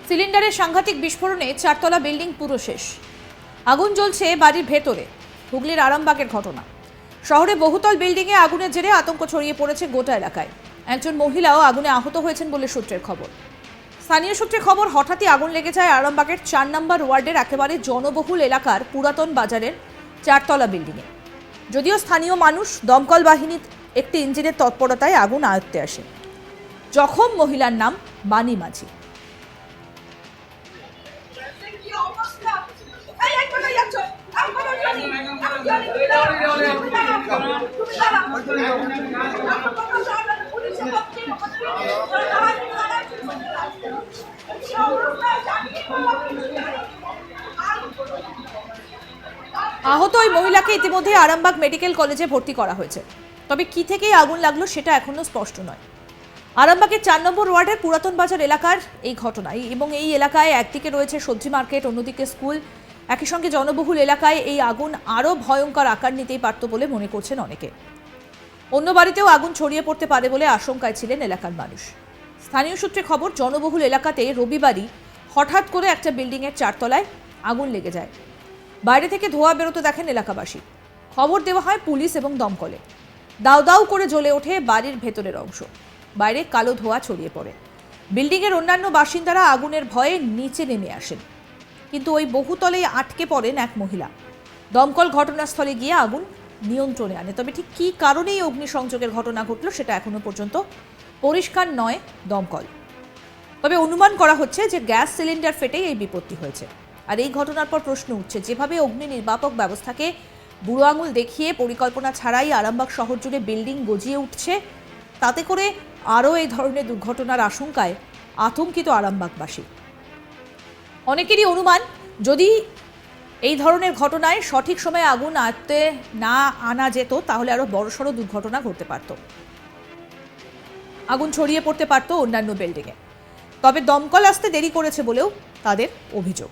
সিলিন্ডারের সাংঘাতিক বিস্ফোরণে চারতলা বিল্ডিং পুরো শেষ। আগুন জ্বলছে বাড়ির ভেতরে। হুগলির আরামবাগের ঘটনা। শহরে বহুতল বিল্ডিংয়ে আগুনের জেরে আতঙ্ক ছড়িয়ে পড়েছে গোটা এলাকায়। একজন মহিলাও আগুনে আহত হয়েছেন বলে সূত্রের খবর। স্থানীয় সূত্রে খবর, হঠাৎই আগুন লেগে যায় আরামবাগের 4 নম্বর ওয়ার্ডের একেবারে জনবহুল এলাকার পুরাতন বাজারের চারতলা বিল্ডিংয়ে। যদিও স্থানীয় মানুষ, দমকল বাহিনীর একটি ইঞ্জিনের তৎপরতায় আগুন আয়ত্তে আসে। জখম মহিলার নাম বাণী মাঝি। আহত ওই মহিলাকে ইতিমধ্যে আরামবাগ মেডিকেল কলেজে ভর্তি করা হয়েছে। তবে কি থেকে আগুন লাগলো সেটা এখনো স্পষ্ট নয়। আরামবাগের 4 নম্বর ওয়ার্ডের পুরাতন বাজার এলাকার এই ঘটনায়, এবং এই এলাকায় একদিকে রয়েছে সবজি মার্কেট, অন্যদিকে স্কুল। একই সঙ্গে জনবহুল এলাকায় এই আগুন আরও ভয়ঙ্কর আকার নিতেই পারত বলে মনে করছেন অনেকে। অন্য বাড়িতেও আগুন ছড়িয়ে পড়তে পারে বলে আশঙ্কায় ছিলেন এলাকার মানুষ। স্থানীয় সূত্রে খবর, জনবহুল এলাকাতে রবিবারই হঠাৎ করে একটা বিল্ডিংয়ের 4 তলায় আগুন লেগে যায়। বাইরে থেকে ধোঁয়া বেরোতে দেখেন এলাকাবাসী। খবর দেওয়া হয় পুলিশ এবং দমকলে। দাউ দাউ করে জ্বলে ওঠে বাড়ির ভেতরের অংশ। বাইরে কালো ধোঁয়া ছড়িয়ে পড়ে। বিল্ডিংয়ের অন্যান্য বাসিন্দারা আগুনের ভয়ে নিচে নেমে আসেন, কিন্তু ওই বহুতলেই আটকে পড়েন এক মহিলা। দমকল ঘটনাস্থলে গিয়ে আগুন নিয়ন্ত্রণে আনে। তবে ঠিক কী কারণেই অগ্নিসংযোগের ঘটনা ঘটল সেটা এখনো পর্যন্ত পরিষ্কার নয় দমকল। তবে অনুমান করা হচ্ছে যে গ্যাস সিলিন্ডার ফেটেই এই বিপত্তি হয়েছে। আর এই ঘটনার পর প্রশ্ন উঠছে, যেভাবে অগ্নি নির্বাপক ব্যবস্থাকে বুড়ো আঙুল দেখিয়ে পরিকল্পনা ছাড়াই আরামবাগ শহর জুড়ে বিল্ডিং গজিয়ে উঠছে, তাতে করে আরও এই ধরনের দুর্ঘটনার আশঙ্কায় আতঙ্কিত আরামবাগবাসী। অনেকেরই অনুমান, যদি এই ধরনের ঘটনায় সঠিক সময়ে আগুন আয়ত্তে না আনা যেত তাহলে আরও বড়সড় দুর্ঘটনা ঘটতে পারত। আগুন ছড়িয়ে পড়তে পারত অন্যান্য বিল্ডিংয়ে। তবে দমকল আসতে দেরি করেছে বলেও তাদের অভিযোগ।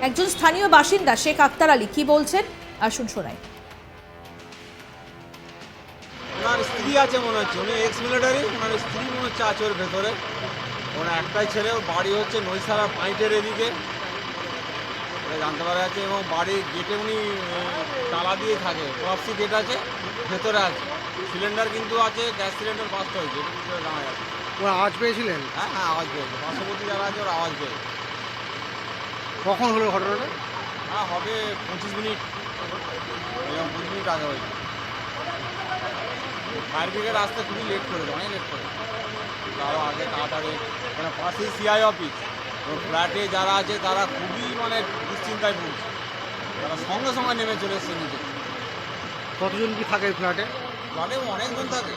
একজন স্থানীয় বাসিন্দা শেখ আক্তার আলী কি বলছেন আসুন শোনাই। ওনার স্ত্রী আছে মনে হচ্ছে, উনি এক্স মিলিটারি, ওনার স্ত্রী মনে হচ্ছে আছে ওর ভেতরে। ওনার একটাই ছেলে, ওর বাড়ি হচ্ছে নৈসারা পাইটের এদিকে জানতে পারা যাচ্ছে, এবং বাড়ির গেটে উনি তালা দিয়ে থাকে, প্রপসি গেট আছে, ভেতরে আছে। সিলিন্ডার কিন্তু আছে, গ্যাস সিলিন্ডার বাস্ট হয়েছে, জানা যাচ্ছে। ওরা আওয়াজ পেয়েছিলেন? হ্যাঁ হ্যাঁ, আওয়াজ পেয়েছে, পার্শ্ববর্তী যারা আছে ওরা আওয়াজ পেয়েছে। কখন হলো ঘটনাটা? হ্যাঁ, হবে 25 মিনিট, এবং 20 মিনিট আগে হয়েছে। ফায়ার ব্রিগেড আসতে খুবই লেট করেছে, অনেক লেট করেছে। আরও আগে তাড়াতাড়ি, মানে পাশেই সিআই অফিস, ফ্ল্যাটে যারা আছে তারা খুবই মানে দুশ্চিন্তায় পড়ছে, তারা সঙ্গে সঙ্গে নেমে চলে এসছে নিচে। কতজন কি থাকে ফ্ল্যাটে? ফ্ল্যাটে অনেকজন থাকে,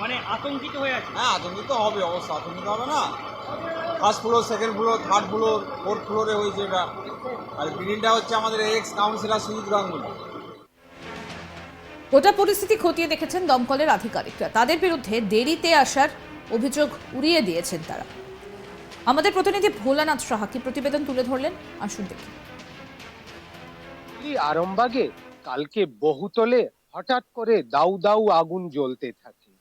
মানে আতঙ্কিত হয়ে আছে। হ্যাঁ আতঙ্কিত হবে, অবশ্য আতঙ্কিত হবে না। First floor, second floor, third floor, fourth ফ্লোরে হয়েছে এটা। আর বিল্ডিংটা হচ্ছে আমাদের এক্স কাউন্সিলর সুজিত গাঙ্গুলি। গোটা পরিস্থিতি খতিয়ে দেখেছেন দমকলের আধিকারিকরা। তাদের বিরুদ্ধে দেরিতে আসার অভিযোগ উড়িয়ে দিয়েছেন তারা। আমাদের প্রতিনিধি ভোলানাথ সাহা কি প্রতিবেদন তুলে ধরলেন আসুন দেখি। আরামবাগে কালকে বহুতলে হঠাৎ করে দাউ দাউ আগুন জ্বলতে থাকে।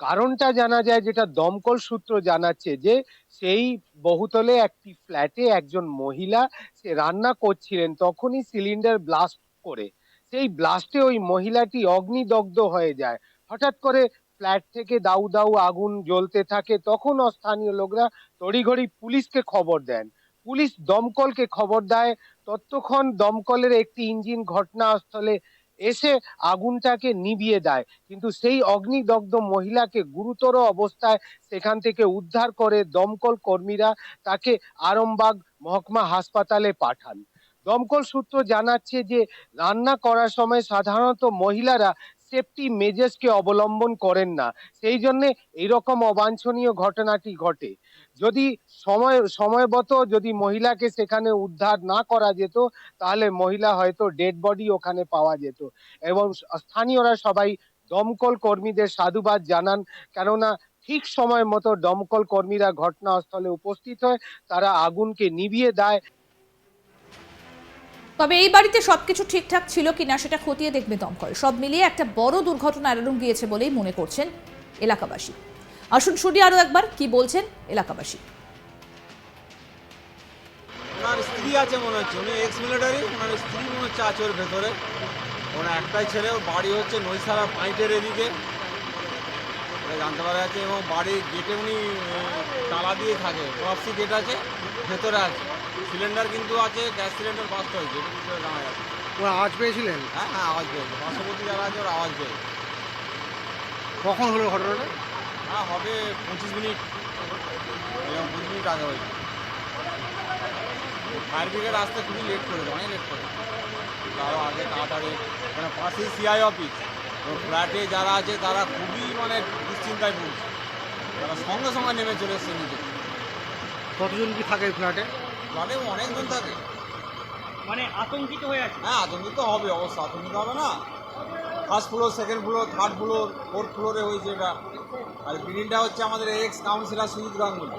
কারণটা জানা যায়, যেটা দমকল সূত্র জানাচ্ছে, যে সেই বহুতলে একটি ফ্ল্যাটে একজন মহিলা সে রান্না করছিলেন, তখনই সিলিন্ডার ব্লাস্ট করে সেই ব্লাস্টে ওই মহিলাটি অগ্নিদগ্ধ হয়ে যায়। হঠাৎ করে ফ্ল্যাট থেকে দাউ দাউ আগুন জ্বলতে থাকে, তখন স্থানীয় লোকরা তড়িঘড়ি পুলিশকে খবর দেন। পুলিশ দমকলকে খবর দেয়, ততক্ষণ দমকলের একটি ইঞ্জিন ঘটনাস্থলে এসে আগুনটাকে নিভিয়ে দেয়, কিন্তু সেই অগ্নিদগ্ধ মহিলাকে গুরুতর অবস্থায় সেখান থেকে উদ্ধার করে দমকল কর্মীরা তাকে আরামবাগ মহকুমা হাসপাতালে পাঠান। দমকল সূত্র জানাচ্ছে যে রান্না করার সময় সাধারণত মহিলারা সেফটি মেজার্সকে অবলম্বন করেন না, সেই জন্য এইরকম অবাঞ্ছনীয় ঘটনাটি ঘটে। যদি সময়মতো যদি মহিলাকে সেখানে উদ্ধার না করা যেত, তাহলে মহিলা হয়তো ডেড বডি ওখানে পাওয়া যেত। এবং স্থানীয়রা সবাই দমকল কর্মীদের সাধুবাদ জানান, কেননা ঠিক সময় মতো দমকল কর্মীরা ঘটনাস্থলে উপস্থিত হয়, তারা আগুনকে নিভিয়ে দেয়। তবে এই বাড়িতে সবকিছু ঠিকঠাক ছিল কিনা সেটা খতিয়ে দেখবে দমকল। সব মিলিয়ে একটা বড় দুর্ঘটনা এড়ানো গিয়েছে বলেই মনে করছেন এলাকাবাসী। আসুন শুনি আরো একবার কি বলছেন এলাকাবাসী। ওনার স্ত্রী আছে মনে হচ্ছে, উনি এক্স মিলিটারি, ওনার স্ত্রী মনে হচ্ছে আছে ওর ভেতরে। ওনার একটাই ছেলে, ওর বাড়ি হচ্ছে নৈসারা পাইটের এদিকে, এটা জানতে পারা যাচ্ছে। এবং বাড়ির গেটে উনি তালা দিয়ে থাকে, প্রপসি গেট আছে, ভেতরে আছে। সিলিন্ডার কিন্তু আছে, গ্যাস সিলিন্ডার বাস্ট হয়েছে, এটা কিন্তু জানা যাচ্ছে। ওরা আওয়াজ পেয়েছিলেন? হ্যাঁ হ্যাঁ, আওয়াজ পেয়েছে, পার্শ্ববর্তী যারা আছে ওরা আওয়াজ পেয়েছে। কখন হলো ঘটনাটা? হ্যাঁ, হবে 25 মিনিট এবং 20 মিনিট আগে হয়েছে। ফায়ার ব্রিগেড আসতে খুবই লেট করেছে, অনেক লেট করেছে। আরও আগে তাড়াতাড়ি, মানে পাশেই সিআই অফিস, ফ্ল্যাটে যারা আছে তারা খুবই মানে দুশ্চিন্তায় পড়ছে, তারা সঙ্গে সঙ্গে নেমে চলে এসছে নিচে। কতজন কি থাকে ফ্ল্যাটে? ফ্ল্যাটে অনেকজন থাকে। মানে আতঙ্কিত হয়ে আছে। হ্যাঁ, আতঙ্কিত হবে, অবশ্য আতঙ্কিত হবে না। First floor, second floor, third floor, fourth ফ্লোরে হয়েছে এটা। আর বিল্ডিংটা হচ্ছে আমাদের এক্স কাউন্সিলর সুজিত গাঙ্গুলি।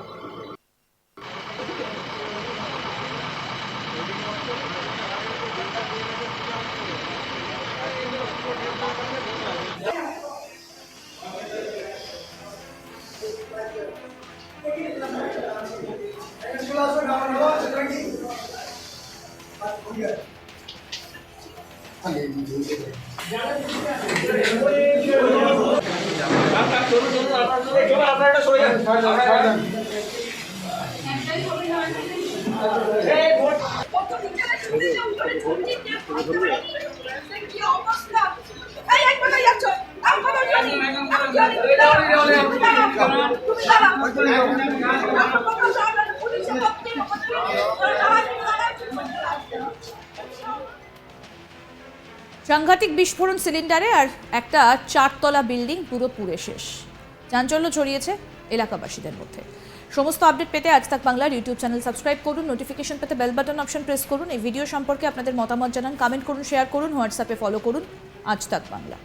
সাংঘাতিক বিস্ফোরণ সিলিন্ডারে, আর একটা 4তলা বিল্ডিং পুরো পুড়ে শেষ। চাঞ্চল্য ছড়িয়েছে এলাকাবাসীদের মধ্যে। সমস্ত আপডেট পেতে আজ তাক বাংলার ইউটিউব চ্যানেল সাবস্ক্রাইব করুন, নোটিফিকেশন পেতে বেল বাটন অপশন প্রেস করুন। এই ভিডিও সম্পর্কে আপনাদের মতামত জানান, কমেন্ট করুন, শেয়ার করুন, হোয়াটসঅ্যাপে ফলো করুন আজ তাক বাংলা।